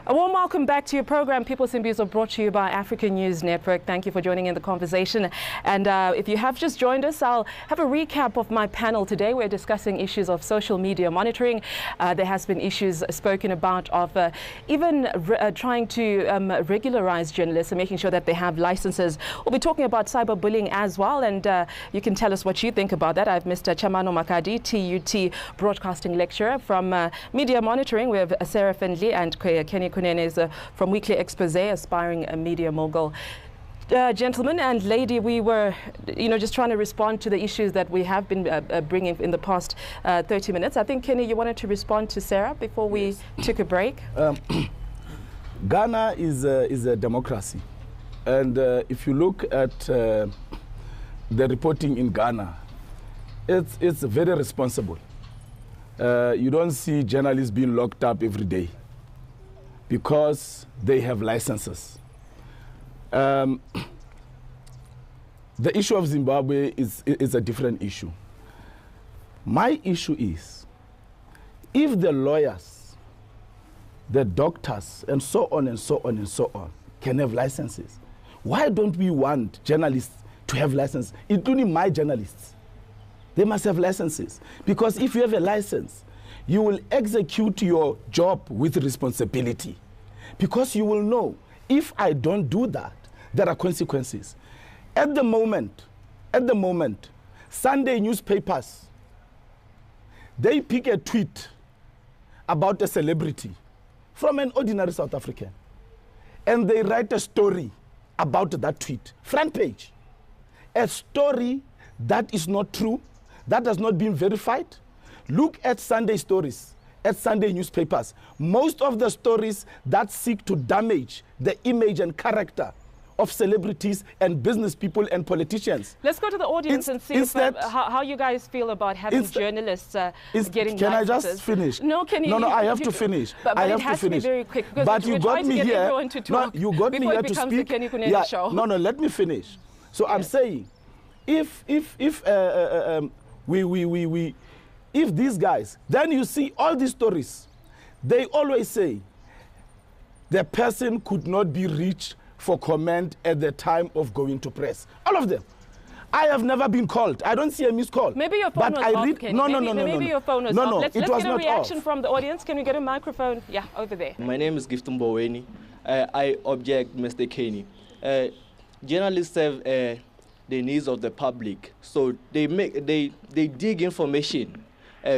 A warm welcome back to your program, People's Imbizo, brought to you by African News Network. Thank you for joining in the conversation. And if you have just joined us, I'll have a recap of my panel today. We're discussing issues of social media monitoring. There has been issues spoken about of even trying to regularize journalists and making sure that they have licenses. We'll be talking about cyberbullying as well, and you can tell us what you think about that. I have Mr. Chamano Makadi, TUT broadcasting lecturer from media monitoring. We have Sarah Findley and Kenny Kunene is from Weekly Expose, aspiring media mogul. Gentlemen and lady, we were, just trying to respond to the issues that we have been bringing in the past 30 minutes. I think, Kenny, you wanted to respond to Sarah before we took a break. Ghana is a democracy. And if you look at the reporting in Ghana, it's very responsible. You don't see journalists being locked up every day because they have licenses. The issue of Zimbabwe is a different issue. My issue is, if the lawyers, the doctors, and so on and so on and so on can have licenses, why don't we want journalists to have licenses, including my journalists? They must have licenses, because if you have a license, you will execute your job with responsibility, because you will know if I don't do that, there are consequences. At the moment, Sunday newspapers, they pick a tweet about a celebrity from an ordinary South African, and they write a story about that tweet, front page. A story that is not true, that has not been verified. Look at Sunday stories, at Sunday newspapers. Most of the stories that seek to damage the image and character of celebrities and business people and politicians. Let's go to the audience and see how you guys feel about having journalists getting Can licenses. I just finish? No, can you? No, I have to finish. But I it have has to finish. To be very quick, because but you got me here. No, you got me here to speak. Show. No, let me finish. So I'm saying, if these guys, then you see all these stories, they always say the person could not be reached for comment at the time of going to press. All of them. I have never been called. I don't see a missed call. Maybe your phone was off, Kenny. Maybe your phone was off. Let's get a reaction from the audience. Can we get a microphone? Yeah, over there. My name is Gifton Boweni. I object, Mr. Kenny. Journalists have the needs of the public, so they dig information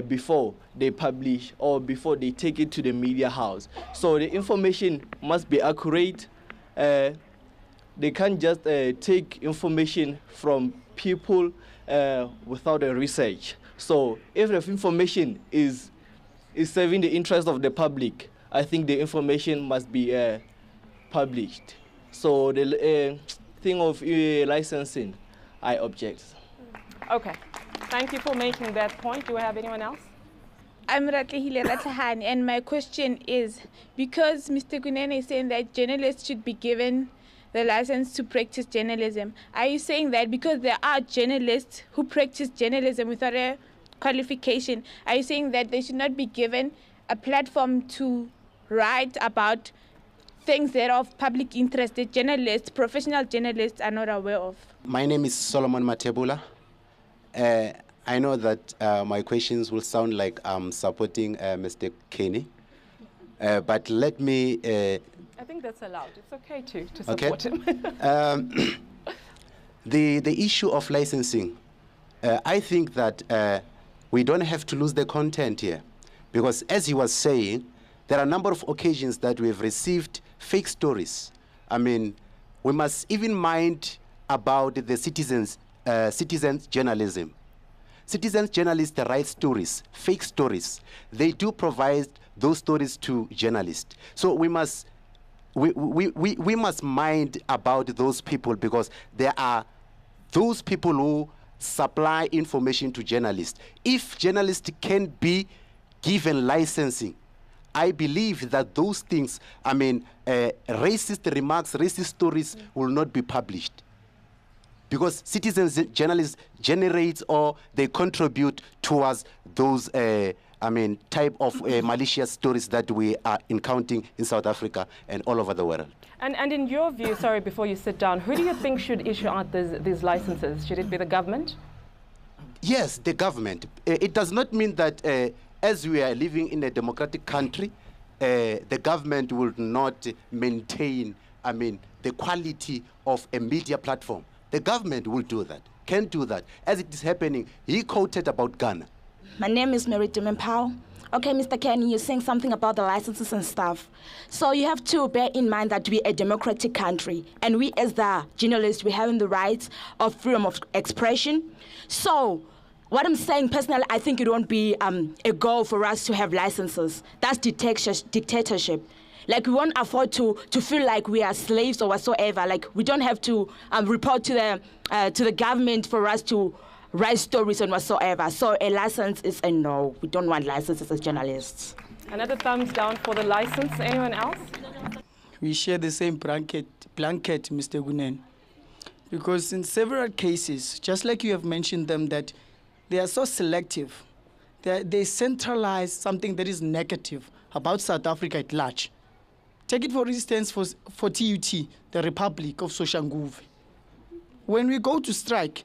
before they publish or before they take it to the media house. So the information must be accurate. They can't just take information from people without a research. So if the information is serving the interest of the public, I think the information must be published. So the thing of licensing, I object. Okay. Thank you for making that point. Do we have anyone else? I'm Ratlehile Ratlahani, and my question is, because Mr. Kunene is saying that journalists should be given the license to practice journalism, are you saying that because there are journalists who practice journalism without a qualification, are you saying that they should not be given a platform to write about things that are of public interest that journalists, professional journalists, are not aware of? My name is Solomon Matebula. I know that my questions will sound like I'm supporting Mr. Kenny, but let me... I think that's allowed. It's okay to support him. The issue of licensing, I think that we don't have to lose the content here, because as he was saying, there are a number of occasions that we've received fake stories. I mean, we must even mind about the citizens journalism. Citizens journalists write stories, fake stories. They do provide those stories to journalists. So we must mind about those people, because there are those people who supply information to journalists. If journalists can be given licensing, I believe that those things, I mean, racist remarks, racist stories will not be published. because citizens journalists generate or they contribute towards those type of malicious stories that we are encountering in South Africa and all over the world. And in your view, sorry, before you sit down, who do you think should issue out these licenses? Should it be the government? Yes, the government. It does not mean that as we are living in a democratic country, the government will not maintain, the quality of a media platform. The government will do that, can do that. As it is happening, he quoted about Ghana. My name is Mary Powell. Okay, Mr. Kenny, you're saying something about the licenses and stuff. So you have to bear in mind that we're a democratic country, and we as the journalists, we have the rights of freedom of expression. So what I'm saying personally, I think it won't be a goal for us to have licenses. That's dictatorship. Like, we won't afford to feel like we are slaves or whatsoever. Like, we don't have to report to the government for us to write stories and whatsoever. So a license is a no. We don't want licenses as journalists. Another thumbs down for the license. Anyone else? We share the same blanket, Mr. Gunen. Because in several cases, just like you have mentioned them, that they are so selective. They centralize something that is negative about South Africa at large. Take it, for instance, for TUT, the Republic of Soshanguve. When we go to strike,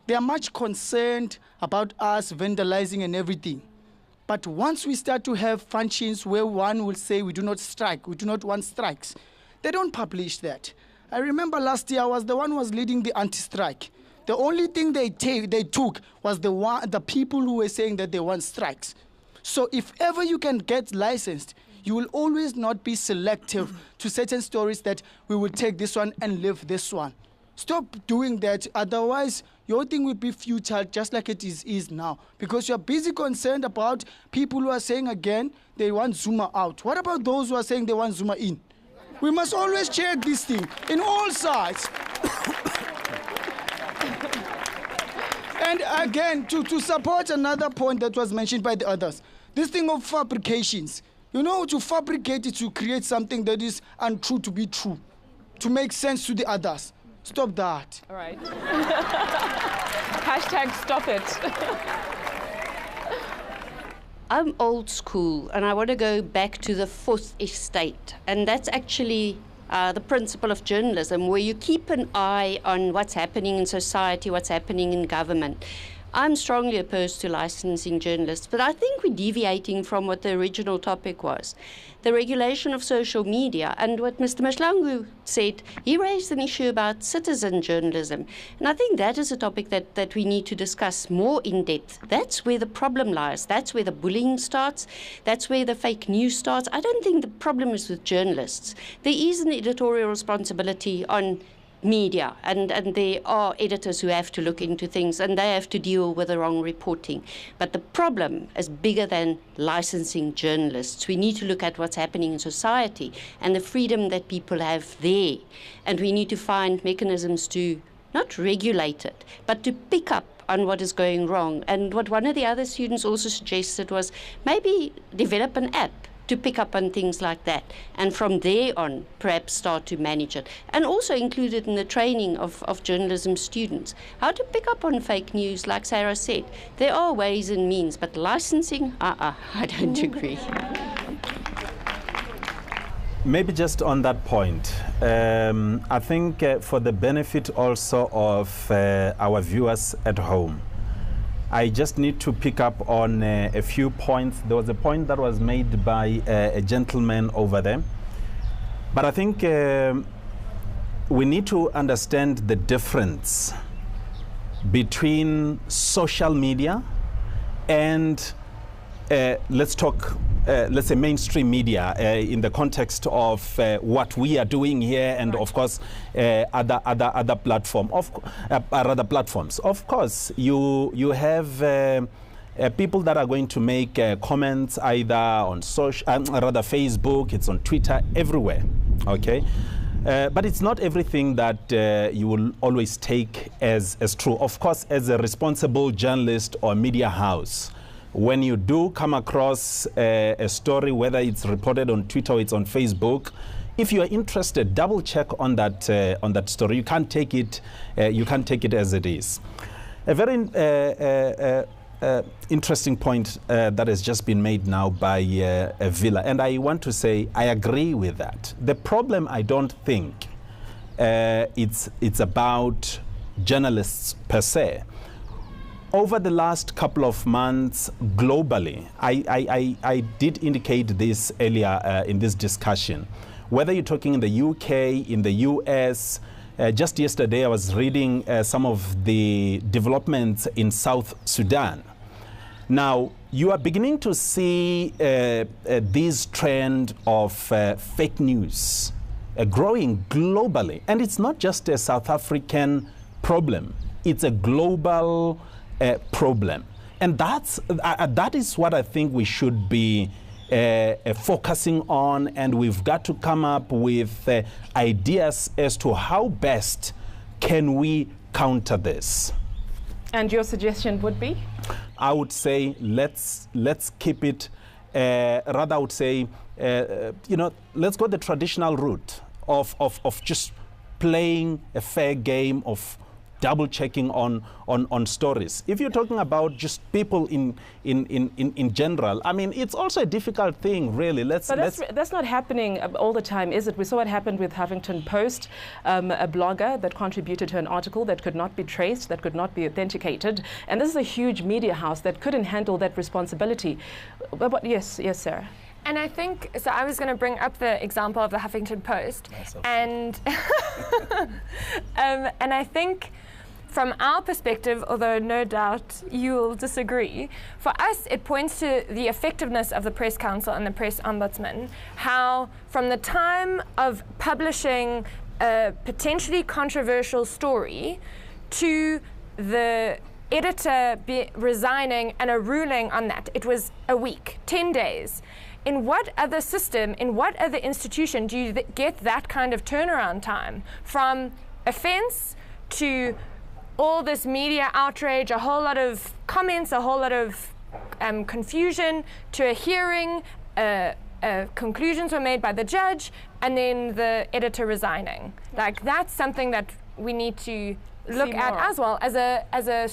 they are much concerned about us vandalizing and everything. But once we start to have functions where one will say we do not strike, we do not want strikes, they don't publish that. I remember last year I was the one who was leading the anti-strike. The only thing they took was the people who were saying that they want strikes. So if ever you can get licensed, you will always not be selective to certain stories that we will take this one and leave this one. Stop doing that, otherwise your thing will be futile, just like it is now. Because you're busy concerned about people who are saying again they want Zuma out. What about those who are saying they want Zuma in? We must always check this thing in all sides. And again, to support another point that was mentioned by the others, this thing of fabrications. You know, to fabricate it, to create something that is untrue to be true, to make sense to the others. Stop that. All right. Hashtag stop it. I'm old school, and I want to go back to the fourth estate. And that's actually the principle of journalism, where you keep an eye on what's happening in society, what's happening in government. I'm strongly opposed to licensing journalists, but I think we're deviating from what the original topic was. The regulation of social media, and what Mr. Mashlangu said, he raised an issue about citizen journalism. And I think that is a topic that we need to discuss more in depth. That's where the problem lies. That's where the bullying starts. That's where the fake news starts. I don't think the problem is with journalists. There is an editorial responsibility on media, and there are editors who have to look into things, and they have to deal with the wrong reporting. But the problem is bigger than licensing journalists. We need to look at what's happening in society and the freedom that people have there. And we need to find mechanisms to not regulate it, but to pick up on what is going wrong. And what one of the other students also suggested was maybe develop an app to pick up on things like that, and from there on perhaps start to manage it, and also include it in the training of journalism students, how to pick up on fake news. Like Sarah said, there are ways and means, but licensing, I don't agree. Maybe just on that point, I think for the benefit also of our viewers at home, I just need to pick up on a few points. There was a point that was made by a gentleman over there. But I think we need to understand the difference between social media and let's say mainstream media in the context of what we are doing here, and of course other platforms. Of course, you have people that are going to make comments either on Facebook, it's on Twitter, everywhere. Okay. But it's not everything that you will always take as true. Of course, as a responsible journalist or media house, when you do come across a story, whether it's reported on Twitter or it's on Facebook, if you are interested, double check on that story. You can't take it as it is. A very interesting point that has just been made now by Villa, and I want to say I agree with that. The problem, I don't think it's about journalists per se. Over the last couple of months, globally, I did indicate this earlier in this discussion. Whether you're talking in the UK, in the US, just yesterday I was reading some of the developments in South Sudan. Now, you are beginning to see this trend of fake news growing globally. And it's not just a South African problem. It's a global problem. And that is what I think we should be focusing on, and we've got to come up with ideas as to how best can we counter this. And your suggestion would be? I would say let's keep it, rather I would say, let's go the traditional route of just playing a fair game of double checking on stories. If you're talking about just people in general, I mean, it's also a difficult thing, really. That's not happening all the time, is it? We saw what happened with Huffington Post, a blogger that contributed to an article that could not be traced, that could not be authenticated, and this is a huge media house that couldn't handle that responsibility. But yes, Sarah. And I think, so I was going to bring up the example of the Huffington Post, and and I think from our perspective, although no doubt you'll disagree, for us it points to the effectiveness of the Press Council and the Press Ombudsman, how from the time of publishing a potentially controversial story to the editor resigning and a ruling on that, it was a week, 10 days. In what other system, in what other institution do you get that kind of turnaround time from offense to all this media outrage, a whole lot of comments, a whole lot of confusion, to a hearing, conclusions were made by the judge, and then the editor resigning? Like, that's something that we need to look at as well as a